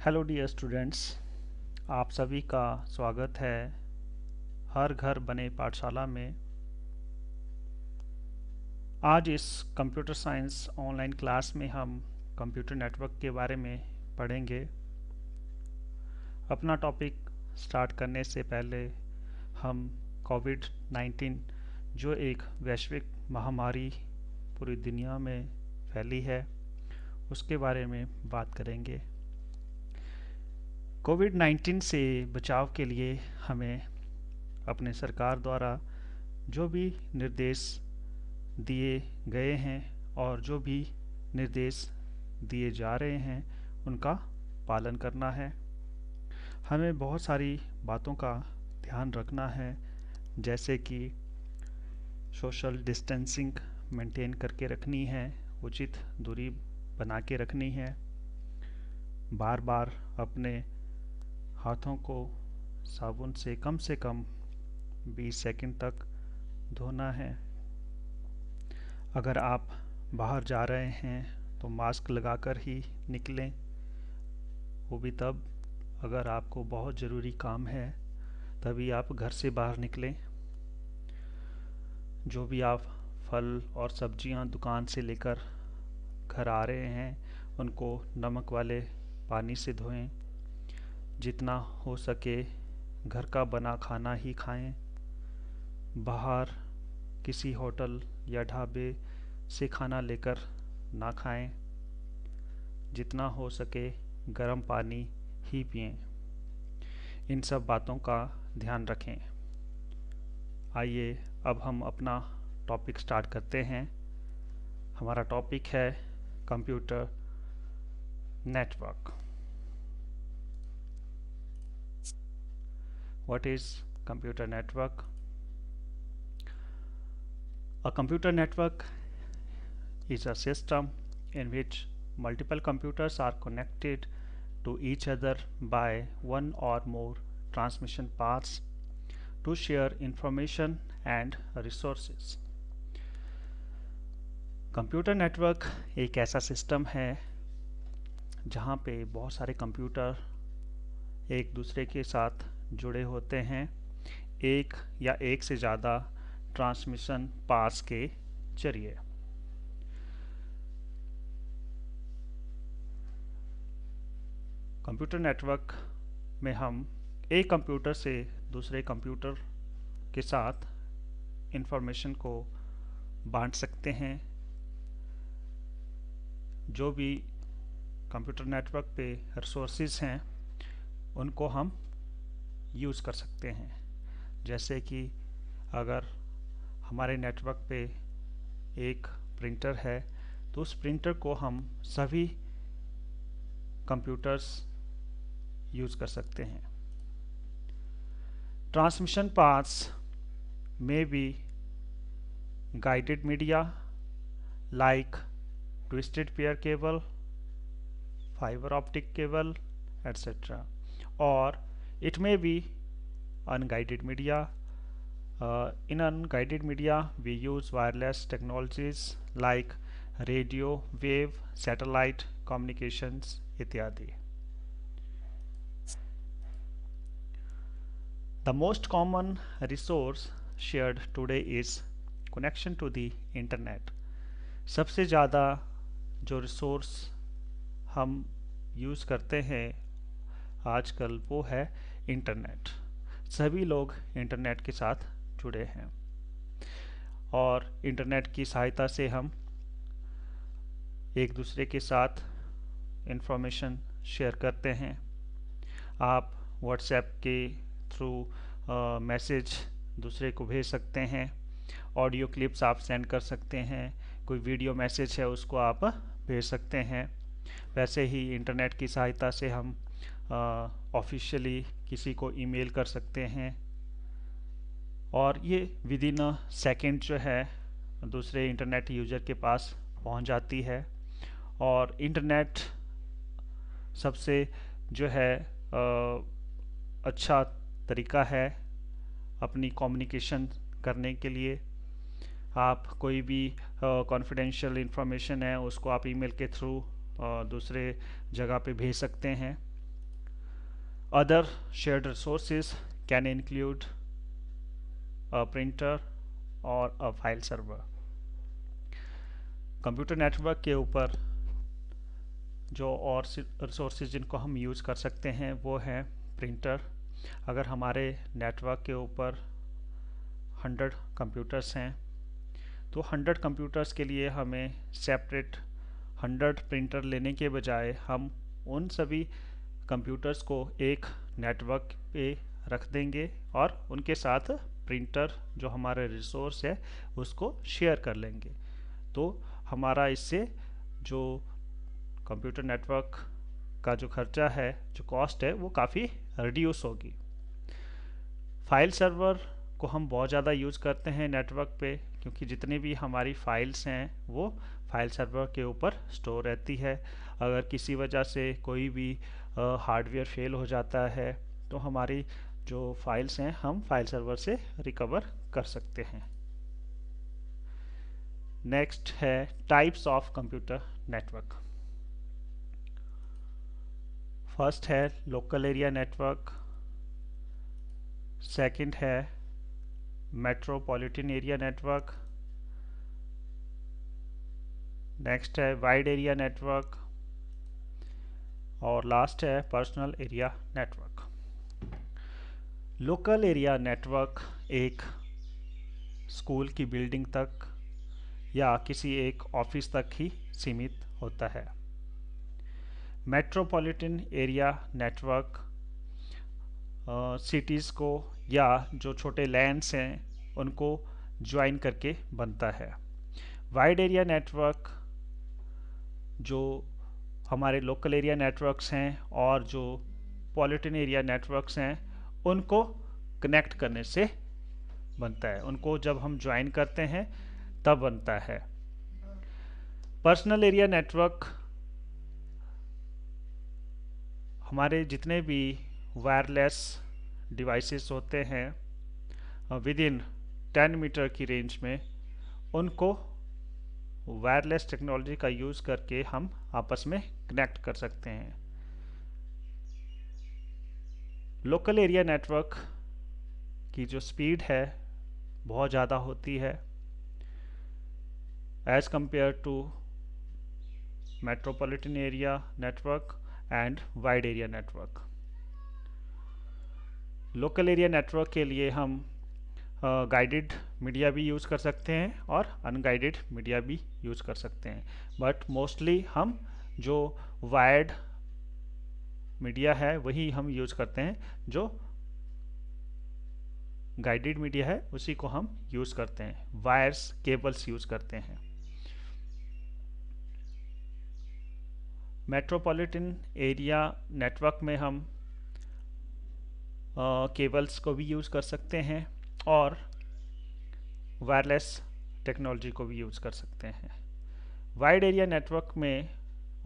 Hello dear students, आप सभी का स्वागत है हर घर बने पाठशाला में। आज इस कंप्यूटर साइंस ऑनलाइन क्लास में हम कंप्यूटर नेटवर्क के बारे में पढ़ेंगे। अपना टॉपिक स्टार्ट करने से पहले हम कोविड 19 जो एक वैश्विक महामारी पूरी दुनिया में फैली है उसके बारे में बात करेंगे। कोविड 19 से बचाव के लिए हमें अपने सरकार द्वारा जो भी निर्देश दिए गए हैं और जो भी निर्देश दिए जा रहे हैं उनका पालन करना है। हमें बहुत सारी बातों का ध्यान रखना है, जैसे कि सोशल डिस्टेंसिंग मेंटेन करके रखनी है, उचित दूरी बना के रखनी है, बार बार अपने हाथों को साबुन से कम 20 सेकंड तक धोना है। अगर आप बाहर जा रहे हैं तो मास्क लगाकर ही निकलें, वो भी तब अगर आपको बहुत ज़रूरी काम है तभी आप घर से बाहर निकलें। जो भी आप फल और सब्जियां दुकान से लेकर घर आ रहे हैं उनको नमक वाले पानी से धोएं। जितना हो सके घर का बना खाना ही खाएं। बाहर किसी होटल या ढाबे से खाना लेकर ना खाएं। जितना हो सके गर्म पानी ही पिएं। इन सब बातों का ध्यान रखें। आइए अब हम अपना टॉपिक स्टार्ट करते हैं। हमारा टॉपिक है computer network. What is computer network? A computer network is a system in which multiple computers are connected to each other by one or more transmission paths to share information and resources. Computer network एक ऐसा system है जहाँ पे बहुत सारे computer एक दूसरे के साथ जुड़े होते हैं, एक या एक से ज़्यादा ट्रांसमिशन पास के जरिए। कंप्यूटर नेटवर्क में हम एक कंप्यूटर से दूसरे कंप्यूटर के साथ इंफॉर्मेशन को बांट सकते हैं। जो भी कंप्यूटर नेटवर्क पे रिसोर्सेज हैं उनको हम यूज़ कर सकते हैं। जैसे कि अगर हमारे नेटवर्क पे एक प्रिंटर है तो उस प्रिंटर को हम सभी कंप्यूटर्स यूज़ कर सकते हैं। ट्रांसमिशन पाथ्स में भी guided media like twisted pair cable, fibre optic cable etc. or it may be unguided media. In unguided media we use wireless technologies like radio wave satellite communications इत्यादि। The most common resource shared today is connection to the internet. सबसे ज़्यादा जो resource हम use करते हैं आजकल वो है इंटरनेट। सभी लोग इंटरनेट के साथ जुड़े हैं और इंटरनेट की सहायता से हम एक दूसरे के साथ इंफॉर्मेशन शेयर करते हैं। आप व्हाट्सएप के थ्रू मैसेज दूसरे को भेज सकते हैं, ऑडियो क्लिप्स आप सेंड कर सकते हैं, कोई वीडियो मैसेज है उसको आप भेज सकते हैं। वैसे ही इंटरनेट की सहायता से हम ऑफिशियली किसी को ईमेल कर सकते हैं और ये विद इन अ सेकेंड जो है दूसरे इंटरनेट यूज़र के पास पहुंच जाती है। और इंटरनेट सबसे जो है अच्छा तरीका है अपनी कम्युनिकेशन करने के लिए। आप कोई भी कॉन्फिडेंशियल इंफॉर्मेशन है उसको आप ईमेल के थ्रू दूसरे जगह पे भेज सकते हैं। Other shared resources can include a printer और a file server. Computer network के ऊपर जो और रिसोर्सेज जिनको हम यूज़ कर सकते हैं वो है प्रिंटर. अगर हमारे नेटवर्क के ऊपर 100 कंप्यूटर्स हैं तो 100 कंप्यूटर्स के लिए हमें सेपरेट 100 प्रिंटर लेने के बजाय हम उन सभी कंप्यूटर्स को एक नेटवर्क पे रख देंगे और उनके साथ प्रिंटर जो हमारा रिसोर्स है उसको शेयर कर लेंगे. तो हमारा इससे जो कंप्यूटर नेटवर्क का जो खर्चा है, जो कॉस्ट है, वो काफ़ी रिड्यूस होगी. फाइल सर्वर को हम बहुत ज़्यादा यूज़ करते हैं नेटवर्क पे, क्योंकि जितनी भी हमारी फाइल्स हैं वो फाइल सर्वर के ऊपर स्टोर रहती है. अगर किसी वजह से कोई भी हार्डवेयर फेल हो जाता है तो हमारी जो फाइल्स हैं हम फाइल सर्वर से रिकवर कर सकते हैं. नेक्स्ट है types of computer network. First है लोकल एरिया नेटवर्क, सेकंड है मेट्रोपॉलिटन एरिया नेटवर्क, नेक्स्ट है वाइड एरिया नेटवर्क और लास्ट है personal area network. Local area network एक स्कूल की बिल्डिंग तक या किसी एक ऑफिस तक ही सीमित होता है. मेट्रोपॉलिटन एरिया नेटवर्क सिटीज़ को या जो छोटे लैंड्स हैं उनको ज्वाइन करके बनता है. वाइड एरिया नेटवर्क जो हमारे लोकल एरिया नेटवर्क्स हैं और जो पॉलिटन एरिया नेटवर्क्स हैं उनको कनेक्ट करने से बनता है. उनको जब हम ज्वाइन करते हैं तब बनता है. पर्सनल एरिया नेटवर्क हमारे जितने भी वायरलेस डिवाइसेस होते हैं विद इन 10 मीटर की रेंज में, उनको वायरलेस टेक्नोलॉजी का यूज़ करके हम आपस में कनेक्ट कर सकते हैं. लोकल एरिया नेटवर्क की जो स्पीड है बहुत ज़्यादा होती है as compared to metropolitan area network and wide area network. Local area network के लिए हम गाइडेड मीडिया भी यूज़ कर सकते हैं और अनगाइडेड मीडिया भी यूज़ कर सकते हैं, बट मोस्टली हम जो वायर्ड मीडिया है वही हम यूज़ करते हैं. जो गाइडेड मीडिया है उसी को हम यूज़ करते हैं, वायर्स केबल्स यूज़ करते हैं. मेट्रोपॉलिटन एरिया नेटवर्क में हम केबल्स को भी यूज़ कर सकते हैं और वायरलेस टेक्नोलॉजी को भी यूज़ कर सकते हैं. वाइड एरिया नेटवर्क में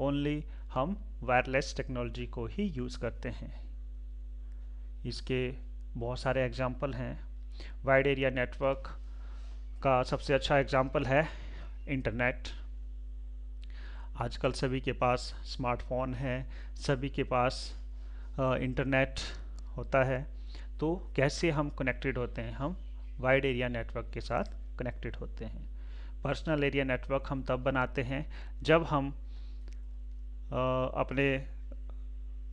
ओनली हम वायरलेस टेक्नोलॉजी को ही यूज़ करते हैं. इसके बहुत सारे एग्जाम्पल हैं. वाइड एरिया नेटवर्क का सबसे अच्छा एग्जाम्पल है इंटरनेट. आजकल सभी के पास स्मार्टफोन है, सभी के पास इंटरनेट होता है. तो कैसे हम कनेक्टेड होते हैं? हम वाइड एरिया नेटवर्क के साथ कनेक्टेड होते हैं. पर्सनल एरिया नेटवर्क हम तब बनाते हैं जब हम अपने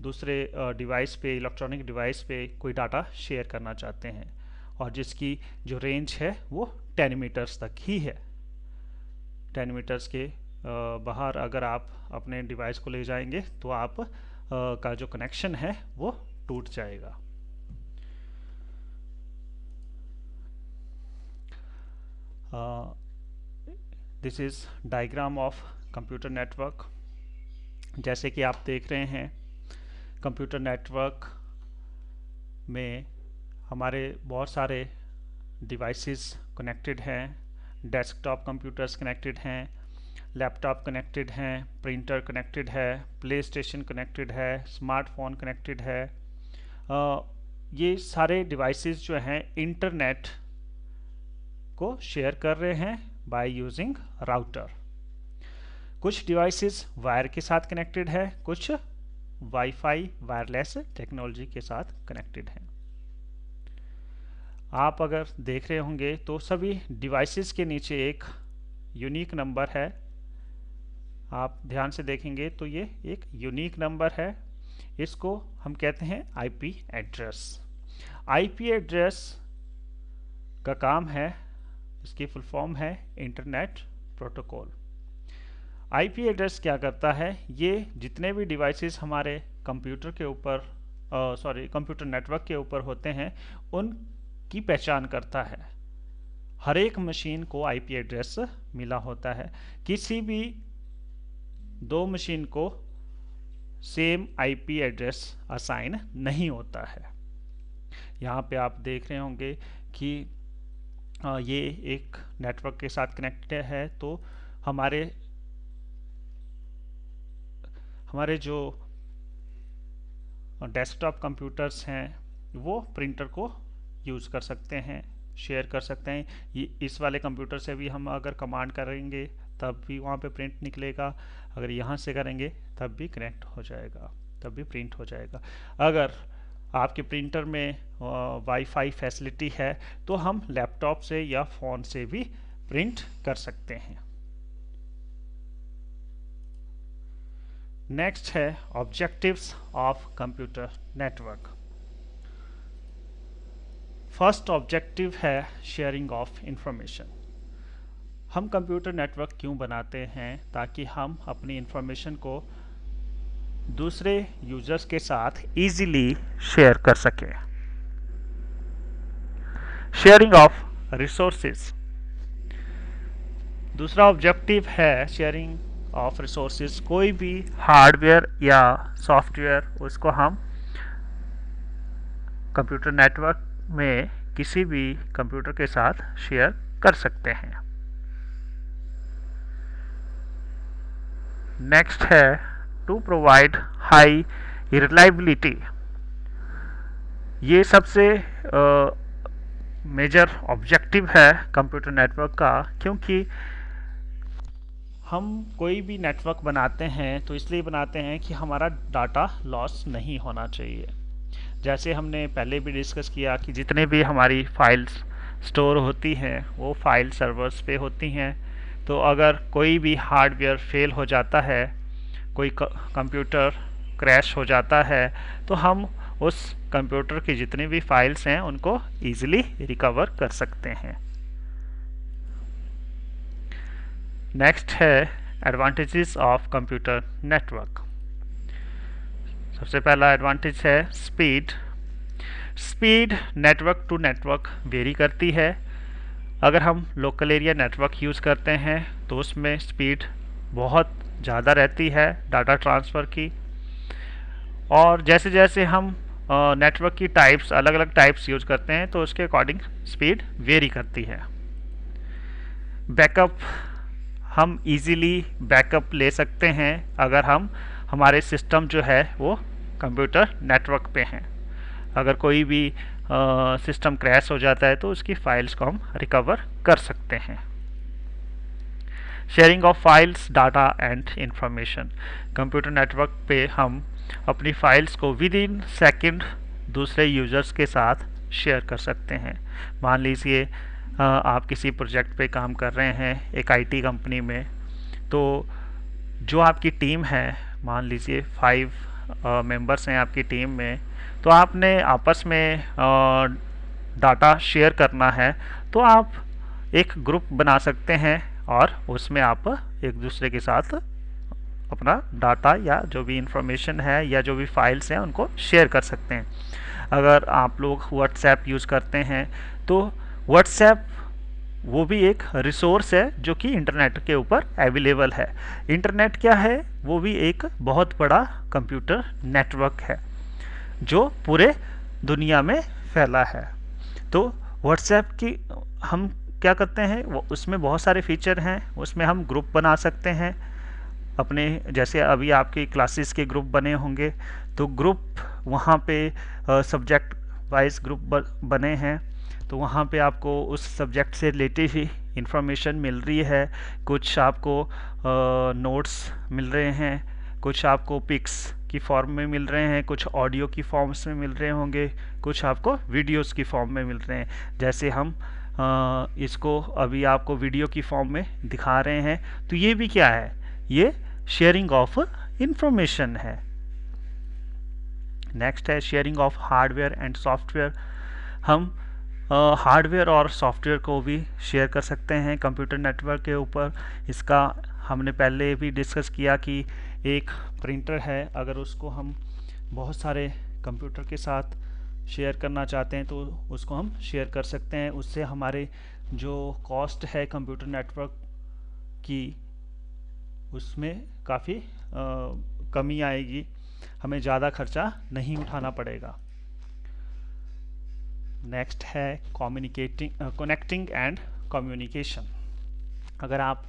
दूसरे डिवाइस पे, इलेक्ट्रॉनिक डिवाइस पे कोई डाटा शेयर करना चाहते हैं और जिसकी जो रेंज है वो 10 मीटर्स तक ही है. 10 मीटर्स के बाहर अगर आप अपने डिवाइस को ले जाएंगे तो आप का जो कनेक्शन है वो टूट जाएगा. This is diagram of computer network. जैसे कि आप देख रहे हैं कंप्यूटर नेटवर्क में हमारे बहुत सारे डिवाइसेस कनेक्टेड हैं. डेस्कटॉप कंप्यूटर्स कनेक्टेड हैं, लैपटॉप कनेक्टेड हैं, प्रिंटर कनेक्टेड है, प्ले स्टेशन कनेक्टेड है, स्मार्टफोन कनेक्टेड है. ये सारे डिवाइसेस जो हैं इंटरनेट को शेयर कर रहे हैं बाय यूजिंग राउटर. कुछ डिवाइसेस वायर के साथ कनेक्टेड है, कुछ वाईफाई वायरलेस टेक्नोलॉजी के साथ कनेक्टेड हैं। आप अगर देख रहे होंगे तो सभी डिवाइसेस के नीचे एक यूनिक नंबर है। आप ध्यान से देखेंगे तो ये एक यूनिक नंबर है। इसको हम कहते हैं आईपी एड्रेस। आईपी एड्रेस का काम है, इसकी फुल फॉर्म है इंटरनेट प्रोटोकॉल। आईपी एड्रेस क्या करता है, ये जितने भी डिवाइसेस हमारे कंप्यूटर के ऊपर कंप्यूटर नेटवर्क के ऊपर होते हैं उनकी पहचान करता है। हर एक मशीन को आईपी एड्रेस मिला होता है। किसी भी दो मशीन को सेम आईपी एड्रेस असाइन नहीं होता है। यहाँ पे आप देख रहे होंगे कि ये एक नेटवर्क के साथ कनेक्टेड है, तो हमारे जो डेस्कटॉप कंप्यूटर्स हैं वो प्रिंटर को यूज़ कर सकते हैं, शेयर कर सकते हैं। ये इस वाले कंप्यूटर से भी हम अगर कमांड करेंगे तब भी वहाँ पे प्रिंट निकलेगा, अगर यहाँ से करेंगे तब भी कनेक्ट हो जाएगा, तब भी प्रिंट हो जाएगा। अगर आपके प्रिंटर में वाईफाई फैसिलिटी है तो हम लैपटॉप से या फ़ोन से भी प्रिंट कर सकते हैं। नेक्स्ट है objectives of computer network. First objective है शेयरिंग ऑफ इंफॉर्मेशन। हम कंप्यूटर नेटवर्क क्यों बनाते हैं, ताकि हम अपनी इंफॉर्मेशन को दूसरे यूजर्स के साथ इजीली शेयर कर सकें। Sharing of resources. दूसरा ऑब्जेक्टिव है शेयरिंग ऑफ रिसोर्सेज। कोई भी हार्डवेयर या सॉफ्टवेयर उसको हम कंप्यूटर नेटवर्क में किसी भी कंप्यूटर के साथ शेयर कर सकते हैं। नेक्स्ट है टू प्रोवाइड हाई रिलायबिलिटी। ये सबसे मेजर ऑब्जेक्टिव है कंप्यूटर नेटवर्क का, क्योंकि हम कोई भी नेटवर्क बनाते हैं तो इसलिए बनाते हैं कि हमारा डाटा लॉस नहीं होना चाहिए। जैसे हमने पहले भी डिस्कस किया कि जितने भी हमारी फाइल्स स्टोर होती हैं वो फाइल सर्वर्स पे होती हैं, तो अगर कोई भी हार्डवेयर फेल हो जाता है, कोई कंप्यूटर क्रैश हो जाता है, तो हम उस कंप्यूटर की जितनी भी फाइल्स हैं उनको ईजिली रिकवर कर सकते हैं। नेक्स्ट है एडवांटेजेस ऑफ कंप्यूटर नेटवर्क। सबसे पहला एडवांटेज है speed. Speed network to network vary करती है। अगर हम लोकल एरिया नेटवर्क यूज़ करते हैं तो उसमें स्पीड बहुत ज़्यादा रहती है डाटा ट्रांसफ़र की, और जैसे जैसे हम नेटवर्क की टाइप्स अलग अलग टाइप्स यूज़ करते हैं तो उसके अकॉर्डिंग स्पीड वेरी करती है। बैकअप, हम इजीली बैकअप ले सकते हैं अगर हमारे सिस्टम जो है वो कंप्यूटर नेटवर्क पे हैं। अगर कोई भी सिस्टम क्रैश हो जाता है तो उसकी फाइल्स को हम रिकवर कर सकते हैं। Sharing of files, data and information. Computer network पे हम अपनी फाइल्स को विद इन सेकेंड दूसरे यूजर्स के साथ शेयर कर सकते हैं। मान लीजिए आप किसी प्रोजेक्ट पे काम कर रहे हैं एक आईटी कंपनी में, तो जो आपकी टीम है, मान लीजिए 5 मेंबर्स हैं आपकी टीम में, तो आपने आपस में डाटा शेयर करना है, तो आप एक ग्रुप बना सकते हैं और उसमें आप एक दूसरे के साथ अपना डाटा या जो भी इंफॉर्मेशन है या जो भी फाइल्स हैं उनको शेयर कर सकते हैं। अगर आप लोग व्हाट्सएप यूज़ करते हैं तो व्हाट्सएप वो भी एक रिसोर्स है जो कि इंटरनेट के ऊपर अवेलेबल है। इंटरनेट क्या है, वो भी एक बहुत बड़ा कंप्यूटर नेटवर्क है जो पूरे दुनिया में फैला है। तो व्हाट्सएप की हम क्या करते हैं, वो उसमें बहुत सारे फीचर हैं। उसमें हम ग्रुप बना सकते हैं अपने, जैसे अभी आपकी क्लासेस के ग्रुप बने होंगे तो ग्रुप वहाँ पे सब्जेक्ट वाइज ग्रुप बने हैं, तो वहाँ पे आपको उस सब्जेक्ट से रिलेटेड ही इंफॉर्मेशन मिल रही है। कुछ आपको नोट्स मिल रहे हैं, कुछ आपको पिक्स की फॉर्म में मिल रहे हैं, कुछ ऑडियो की फॉर्म्स में मिल रहे होंगे, कुछ आपको वीडियोस की फॉर्म में मिल रहे हैं। जैसे हम इसको अभी आपको वीडियो की फॉर्म में दिखा रहे हैं, तो ये भी क्या है, ये शेयरिंग ऑफ इंफॉर्मेशन है। नेक्स्ट है sharing of hardware and software. हम हार्डवेयर और सॉफ्टवेयर को भी शेयर कर सकते हैं कंप्यूटर नेटवर्क के ऊपर। इसका हमने पहले भी डिस्कस किया कि एक प्रिंटर है, अगर उसको हम बहुत सारे कंप्यूटर के साथ शेयर करना चाहते हैं तो उसको हम शेयर कर सकते हैं। उससे हमारे जो कॉस्ट है कंप्यूटर नेटवर्क की, उसमें काफ़ी कमी आएगी, हमें ज़्यादा खर्चा नहीं उठाना पड़ेगा। नेक्स्ट है कनेक्टिंग एंड कम्युनिकेशन। अगर आप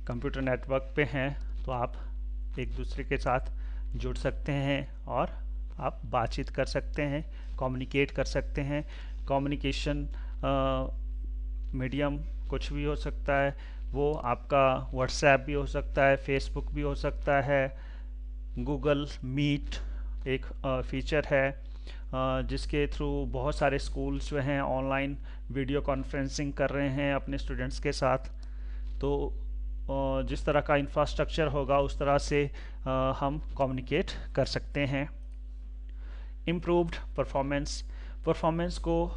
कंप्यूटर नेटवर्क पे हैं तो आप एक दूसरे के साथ जुड़ सकते हैं और आप बातचीत कर सकते हैं, कम्युनिकेट कर सकते हैं। कम्युनिकेशन मीडियम कुछ भी हो सकता है, वो आपका व्हाट्सएप भी हो सकता है, फेसबुक भी हो सकता है, गूगल मीट एक फीचर है जिसके थ्रू बहुत सारे स्कूल्स जो हैं ऑनलाइन वीडियो कॉन्फ्रेंसिंग कर रहे हैं अपने स्टूडेंट्स के साथ। तो जिस तरह का इंफ्रास्ट्रक्चर होगा उस तरह से हम कम्युनिकेट कर सकते हैं। इम्प्रूव्ड परफॉर्मेंस को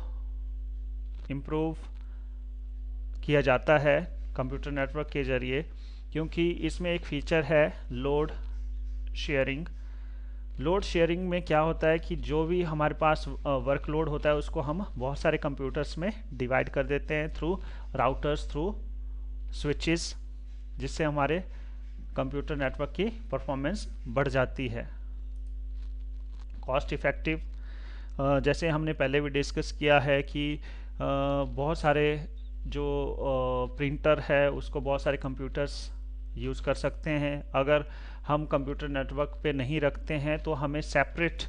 इम्प्रूव किया जाता है कंप्यूटर नेटवर्क के ज़रिए, क्योंकि इसमें एक फ़ीचर है लोड शेयरिंग। लोड शेयरिंग में क्या होता है कि जो भी हमारे पास वर्कलोड होता है उसको हम बहुत सारे कंप्यूटर्स में डिवाइड कर देते हैं थ्रू राउटर्स, थ्रू स्विचेस, जिससे हमारे कंप्यूटर नेटवर्क की परफॉर्मेंस बढ़ जाती है। कॉस्ट इफ़ेक्टिव, जैसे हमने पहले भी डिस्कस किया है कि बहुत सारे जो प्रिंटर है उसको बहुत सारे कंप्यूटर्स यूज़ कर सकते हैं। अगर हम कंप्यूटर नेटवर्क पे नहीं रखते हैं तो हमें सेपरेट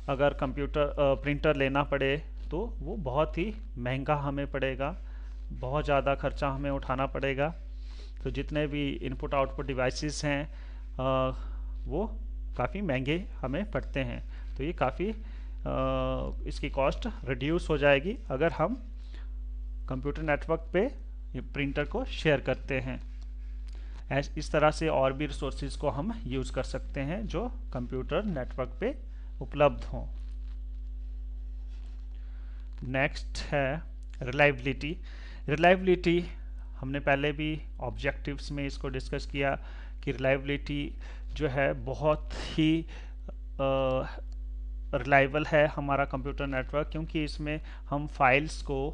अगर कंप्यूटर प्रिंटर लेना पड़े तो वो बहुत ही महंगा हमें पड़ेगा, बहुत ज़्यादा खर्चा हमें उठाना पड़ेगा। तो जितने भी इनपुट आउटपुट डिवाइसेस हैं वो काफ़ी महंगे हमें पड़ते हैं। तो ये काफ़ी इसकी कॉस्ट रिड्यूस हो जाएगी अगर हम कंप्यूटर नेटवर्क पे प्रिंटर को शेयर करते हैं। इस तरह से और भी रिसोर्सेज को हम यूज़ कर सकते हैं जो कंप्यूटर नेटवर्क पे उपलब्ध हों। नेक्स्ट है रिलायबिलिटी। हमने पहले भी ऑब्जेक्टिव्स में इसको डिस्कस किया कि रिलायबिलिटी जो है बहुत ही रिलायबल है हमारा कंप्यूटर नेटवर्क, क्योंकि इसमें हम फाइल्स को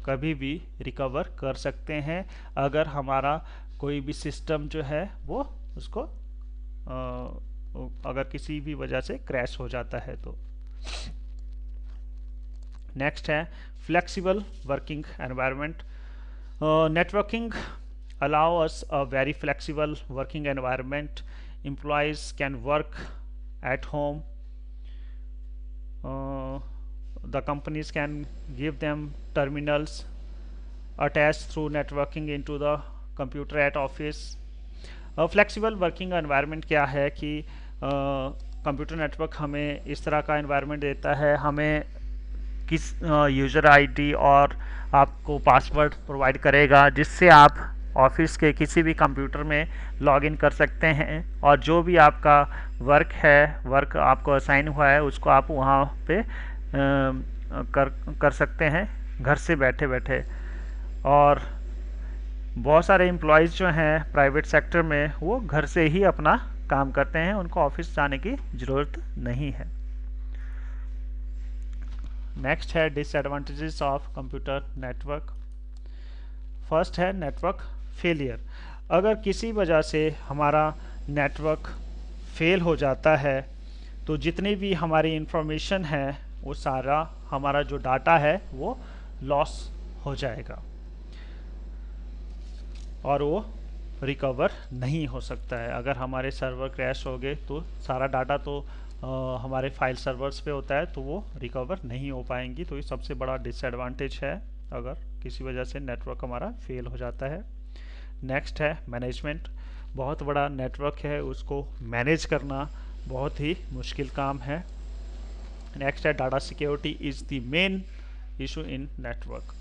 कभी भी रिकवर कर सकते हैं अगर हमारा कोई भी सिस्टम जो है वो उसको अगर किसी भी वजह से क्रैश हो जाता है तो। नेक्स्ट है flexible working environment. Networking allow us a very flexible working environment. Employees can work at home. The companies can give them terminals attached through networking into the computer at office. Flexible working environment क्या है कि computer network हमें इस तरह का environment देता है, हमें किस यूज़र आईडी और आपको पासवर्ड प्रोवाइड करेगा जिससे आप ऑफिस के किसी भी कंप्यूटर में लॉगिन कर सकते हैं और जो भी आपका वर्क आपको असाइन हुआ है उसको आप वहाँ पे कर सकते हैं घर से बैठे बैठे। और बहुत सारे एम्प्लॉयज़ जो हैं प्राइवेट सेक्टर में वो घर से ही अपना काम करते हैं, उनको ऑफिस जाने की ज़रूरत नहीं है। नेक्स्ट है disadvantages of computer network. First है नेटवर्क फेलियर। अगर किसी वजह से हमारा नेटवर्क फेल हो जाता है तो जितनी भी हमारी इंफॉर्मेशन है वो सारा हमारा जो डाटा है वो लॉस हो जाएगा और वो रिकवर नहीं हो सकता है। अगर हमारे सर्वर क्रैश हो गए तो सारा डाटा तो हमारे फाइल सर्वर्स पे होता है तो वो रिकवर नहीं हो पाएंगी। तो ये सबसे बड़ा डिसएडवांटेज है अगर किसी वजह से नेटवर्क हमारा फेल हो जाता है। नेक्स्ट है मैनेजमेंट। बहुत बड़ा नेटवर्क है, उसको मैनेज करना बहुत ही मुश्किल काम है। नेक्स्ट है data security is the main issue in network.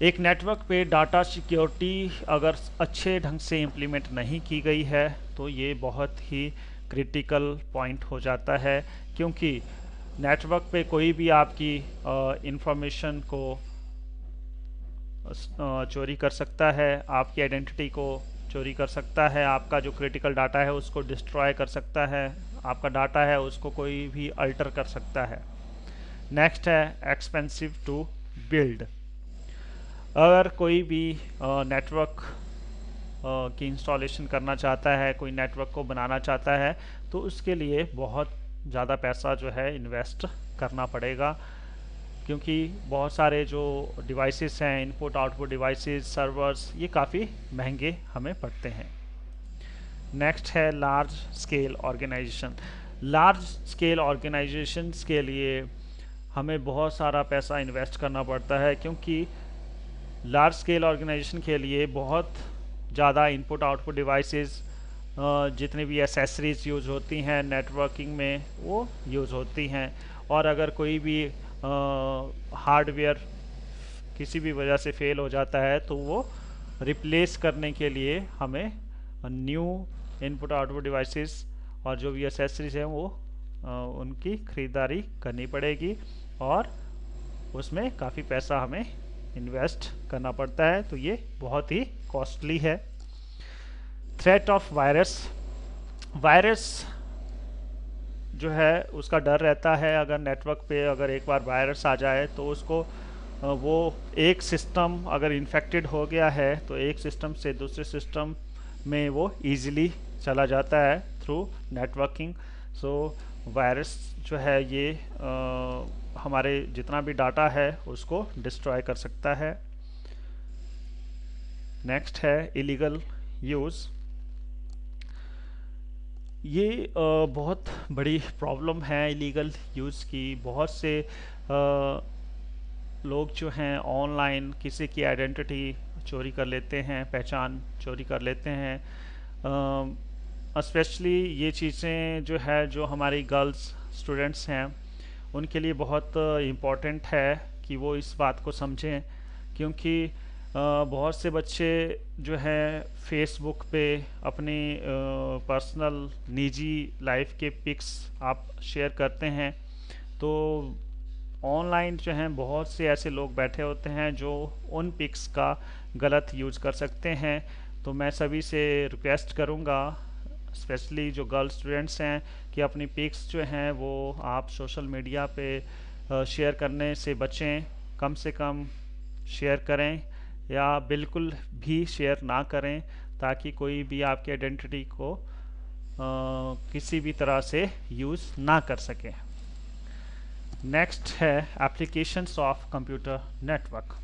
एक नेटवर्क पे डाटा सिक्योरिटी अगर अच्छे ढंग से इम्प्लीमेंट नहीं की गई है तो ये बहुत ही क्रिटिकल पॉइंट हो जाता है, क्योंकि नेटवर्क पे कोई भी आपकी इंफॉर्मेशन को चोरी कर सकता है, आपकी आइडेंटिटी को चोरी कर सकता है, आपका जो क्रिटिकल डाटा है उसको डिस्ट्रॉय कर सकता है, आपका डाटा है उसको कोई भी अल्टर कर सकता है। नेक्स्ट है एक्सपेंसिव टू बिल्ड। अगर कोई भी नेटवर्क की इंस्टॉलेशन करना चाहता है, कोई नेटवर्क को बनाना चाहता है, तो उसके लिए बहुत ज़्यादा पैसा जो है इन्वेस्ट करना पड़ेगा, क्योंकि बहुत सारे जो डिवाइसेस हैं, इनपुट आउटपुट डिवाइसेस, सर्वर्स, ये काफ़ी महंगे हमें पड़ते हैं। नेक्स्ट है large scale organisation. Large scale organisations के लिए हमें बहुत सारा पैसा इन्वेस्ट करना पड़ता है, क्योंकि लार्ज स्केल ऑर्गेनाइजेशन के लिए बहुत ज़्यादा इनपुट आउटपुट डिवाइसेस, जितने भी एसेसरीज यूज़ होती हैं नेटवर्किंग में वो यूज़ होती हैं, और अगर कोई भी हार्डवेयर किसी भी वजह से फेल हो जाता है तो वो रिप्लेस करने के लिए हमें न्यू इनपुट आउटपुट डिवाइसेस और जो भी एसेसरीज हैं वो उनकी ख़रीदारी करनी पड़ेगी, और उसमें काफ़ी पैसा हमें इन्वेस्ट करना पड़ता है, तो ये बहुत ही कॉस्टली है। Threat of virus. वायरस जो है उसका डर रहता है, अगर नेटवर्क पे अगर एक बार वायरस आ जाए तो उसको वो एक सिस्टम अगर इन्फेक्टेड हो गया है तो एक सिस्टम से दूसरे सिस्टम में वो इजीली चला जाता है थ्रू नेटवर्किंग। सो वायरस जो है ये हमारे जितना भी डाटा है उसको डिस्ट्रॉय कर सकता है। नेक्स्ट है इलीगल यूज़। ये बहुत बड़ी प्रॉब्लम है इलीगल यूज़ की। बहुत से लोग जो हैं ऑनलाइन किसी की आइडेंटिटी चोरी कर लेते हैं, पहचान चोरी कर लेते हैं। स्पेशली ये चीज़ें जो है जो हमारी गर्ल्स स्टूडेंट्स हैं उनके लिए बहुत इम्पॉर्टेंट है कि वो इस बात को समझें, क्योंकि बहुत से बच्चे जो हैं फेसबुक पे अपनी पर्सनल निजी लाइफ के पिक्स आप शेयर करते हैं, तो ऑनलाइन जो हैं बहुत से ऐसे लोग बैठे होते हैं जो उन पिक्स का गलत यूज़ कर सकते हैं। तो मैं सभी से रिक्वेस्ट करूँगा, स्पेशली जो गर्ल स्टूडेंट्स हैं, कि अपनी पिक्स जो हैं वो आप सोशल मीडिया पे शेयर करने से बचें। कम से कम शेयर करें या बिल्कुल भी शेयर ना करें, ताकि कोई भी आपकी आइडेंटिटी को किसी भी तरह से यूज़ ना कर सके। नेक्स्ट है applications of computer network.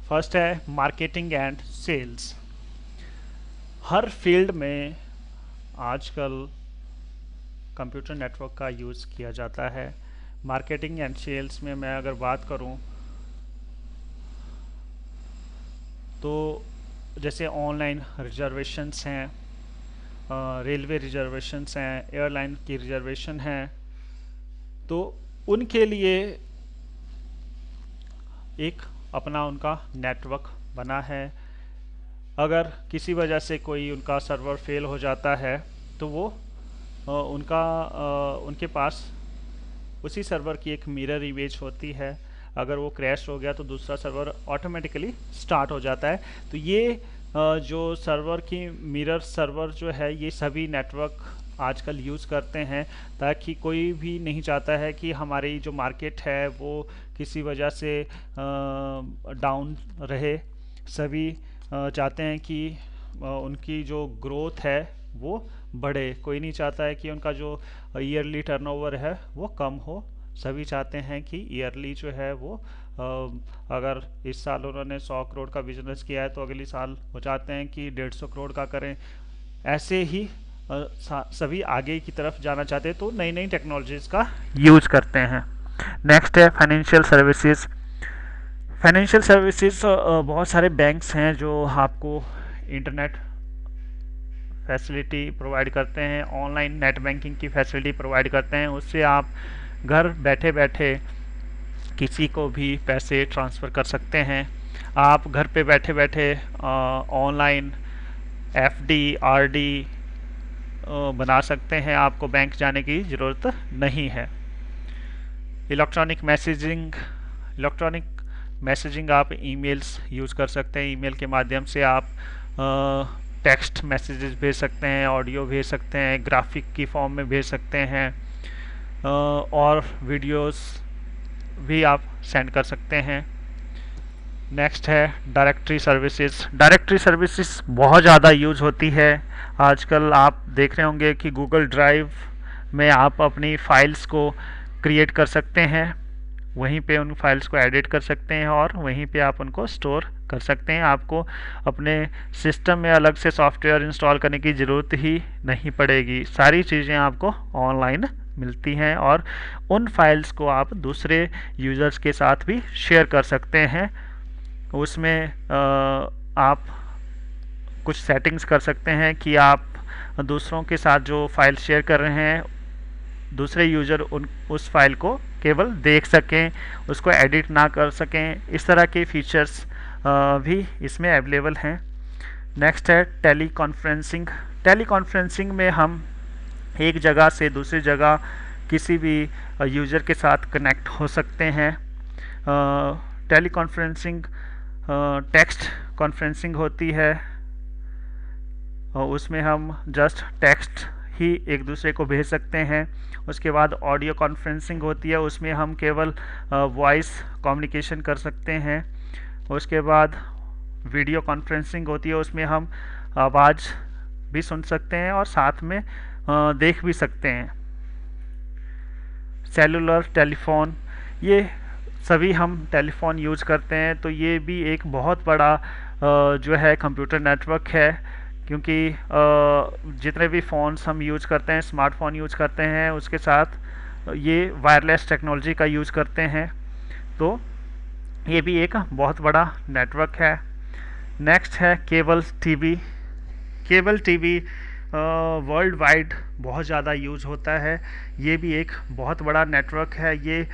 First है मार्केटिंग एंड सेल्स। हर फील्ड में आजकल कंप्यूटर नेटवर्क का यूज़ किया जाता है। मार्केटिंग एंड सेल्स में मैं अगर बात करूं तो जैसे ऑनलाइन रिजर्वेशंस हैं, रेलवे रिजर्वेशंस हैं, एयरलाइन की रिजर्वेशन हैं, तो उनके लिए एक अपना उनका नेटवर्क बना है। अगर किसी वजह से कोई उनका सर्वर फेल हो जाता है तो वो उनके पास उसी सर्वर की एक मिरर इमेज होती है। अगर वो क्रैश हो गया तो दूसरा सर्वर ऑटोमेटिकली स्टार्ट हो जाता है। तो ये जो सर्वर की मिरर सर्वर जो है ये सभी नेटवर्क आजकल यूज़ करते हैं, ताकि कोई भी नहीं चाहता है कि हमारी जो मार्केट है वो किसी वजह से डाउन रहे। सभी चाहते हैं कि उनकी जो ग्रोथ है वो बढ़े। कोई नहीं चाहता है कि उनका जो ईयरली टर्नओवर है वो कम हो। सभी चाहते हैं कि ईयरली जो है वो अगर इस साल उन्होंने 100 करोड़ का बिजनेस किया है तो अगली साल वो चाहते हैं कि 150 करोड़ का करें। ऐसे ही सभी आगे की तरफ जाना चाहते हैं, तो नई नई टेक्नोलॉजीज़ का यूज़ करते हैं। नेक्स्ट है फाइनेंशियल सर्विसेज। फाइनेंशियल सर्विसेज बहुत सारे बैंक्स हैं जो आपको इंटरनेट फैसिलिटी प्रोवाइड करते हैं, ऑनलाइन नेट बैंकिंग की फैसिलिटी प्रोवाइड करते हैं। उससे आप घर बैठे बैठे किसी को भी पैसे ट्रांसफ़र कर सकते हैं। आप घर पे बैठे बैठे ऑनलाइन एफडी आरडी बना सकते हैं, आपको बैंक जाने की ज़रूरत नहीं है। इलेक्ट्रॉनिक मैसेजिंग आप ईमेल्स यूज़ कर सकते हैं। ईमेल के माध्यम से आप टेक्स्ट मैसेजेस भेज सकते हैं, ऑडियो भेज सकते हैं, ग्राफिक की फॉर्म में भेज सकते हैं, और वीडियोस भी आप सेंड कर सकते हैं। नेक्स्ट है डायरेक्टरी सर्विसेज। डायरेक्टरी सर्विसेज बहुत ज़्यादा यूज़ होती है आजकल। आप देख रहे होंगे कि गूगल ड्राइव में आप अपनी फाइल्स को क्रिएट कर सकते हैं, वहीं पे उन फाइल्स को एडिट कर सकते हैं और वहीं पे आप उनको स्टोर कर सकते हैं। आपको अपने सिस्टम में अलग से सॉफ्टवेयर इंस्टॉल करने की ज़रूरत ही नहीं पड़ेगी। सारी चीज़ें आपको ऑनलाइन मिलती हैं और उन फाइल्स को आप दूसरे यूज़र्स के साथ भी शेयर कर सकते हैं। उसमें आप कुछ सेटिंग्स कर सकते हैं कि आप दूसरों के साथ जो फाइल शेयर कर रहे हैं, दूसरे यूज़र उस फाइल को केवल देख सकें, उसको एडिट ना कर सकें। इस तरह के फीचर्स भी इसमें अवेलेबल हैं। नेक्स्ट है टेली कॉन्फ्रेंसिंग में हम एक जगह से दूसरी जगह किसी भी यूज़र के साथ कनेक्ट हो सकते हैं। टेली कॉन्फ्रेंसिंग टेक्स्ट कॉन्फ्रेंसिंग होती है और उसमें हम जस्ट टेक्स्ट ही एक दूसरे को भेज सकते हैं। उसके बाद ऑडियो कॉन्फ्रेंसिंग होती है, उसमें हम केवल वॉइस कम्युनिकेशन कर सकते हैं। उसके बाद वीडियो कॉन्फ्रेंसिंग होती है, उसमें हम आवाज़ भी सुन सकते हैं और साथ में देख भी सकते हैं। सेलुलर टेलीफोन, ये सभी हम टेलीफोन यूज़ करते हैं, तो ये भी एक बहुत बड़ा जो है कंप्यूटर नेटवर्क है, क्योंकि जितने भी फ़ोन्स हम यूज़ करते हैं, स्मार्टफोन यूज़ करते हैं, उसके साथ ये वायरलेस टेक्नोलॉजी का यूज़ करते हैं, तो ये भी एक बहुत बड़ा नेटवर्क है। नेक्स्ट है केबल टीवी वर्ल्ड वाइड बहुत ज़्यादा यूज़ होता है। ये भी एक बहुत बड़ा नेटवर्क है। ये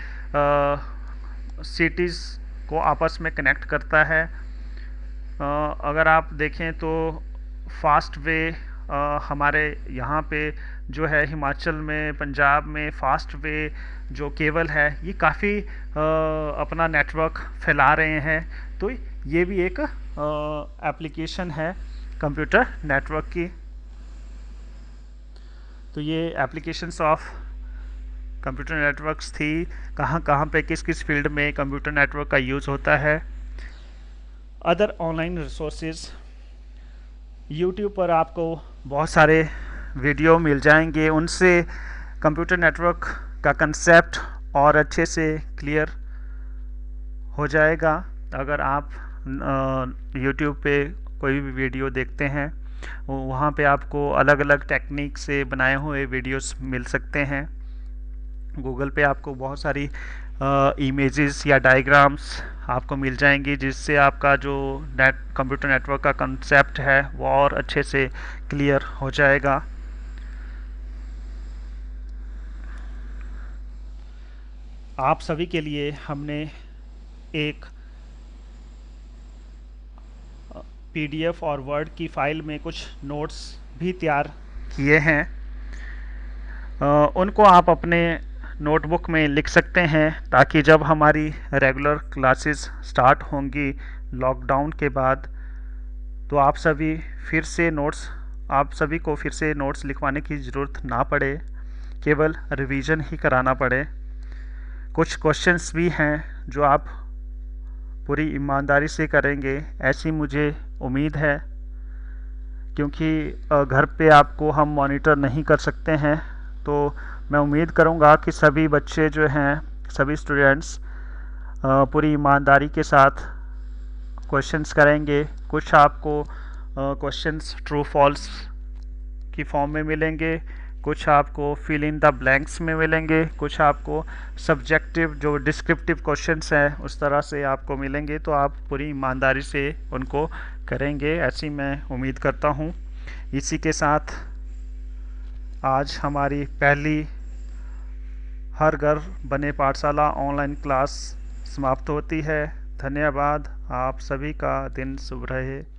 सिटीज़ को आपस में कनेक्ट करता है। अगर आप देखें तो फास्ट वे हमारे यहाँ पे जो है हिमाचल में, पंजाब में फास्ट वे जो केबल है, ये काफ़ी अपना नेटवर्क फैला रहे हैं। तो ये भी एक एप्लीकेशन है कंप्यूटर नेटवर्क की। तो ये एप्लीकेशंस ऑफ कंप्यूटर नेटवर्क्स थी, कहाँ कहाँ पे किस किस फील्ड में कंप्यूटर नेटवर्क का यूज़ होता है। अदर ऑनलाइन रिसोर्सेज, यूट्यूब पर आपको बहुत सारे वीडियो मिल जाएंगे, उनसे कंप्यूटर नेटवर्क का कंसेप्ट और अच्छे से क्लियर हो जाएगा। अगर आप यूट्यूब पे कोई भी वीडियो देखते हैं, वहाँ पे आपको अलग अलग टेक्निक से बनाए हुए वीडियोस मिल सकते हैं। गूगल पे आपको बहुत सारी इमेजेस या डायग्राम्स आपको मिल जाएंगी, जिससे आपका जो कंप्यूटर नेटवर्क का कंसेप्ट है वो और अच्छे से क्लियर हो जाएगा। आप सभी के लिए हमने एक पीडीएफ और वर्ड की फाइल में कुछ नोट्स भी तैयार किए हैं। उनको आप अपने नोटबुक में लिख सकते हैं, ताकि जब हमारी रेगुलर क्लासेस स्टार्ट होंगी लॉकडाउन के बाद, तो आप सभी को फिर से नोट्स लिखवाने की ज़रूरत ना पड़े, केवल रिवीजन ही कराना पड़े। कुछ क्वेश्चंस भी हैं जो आप पूरी ईमानदारी से करेंगे, ऐसी मुझे उम्मीद है, क्योंकि घर पे आपको हम मॉनिटर नहीं कर सकते हैं। तो मैं उम्मीद करूंगा कि सभी बच्चे जो हैं, सभी स्टूडेंट्स पूरी ईमानदारी के साथ क्वेश्चंस करेंगे। कुछ आपको क्वेश्चंस ट्रू फॉल्स की फॉर्म में मिलेंगे, कुछ आपको फिल इन द ब्लैंक्स में मिलेंगे, कुछ आपको सब्जेक्टिव जो डिस्क्रिप्टिव क्वेश्चंस हैं उस तरह से आपको मिलेंगे। तो आप पूरी ईमानदारी से उनको करेंगे, ऐसी मैं उम्मीद करता हूँ। इसी के साथ आज हमारी पहली हर घर बने पाठशाला ऑनलाइन क्लास समाप्त होती है। धन्यवाद। आप सभी का दिन शुभ रहे।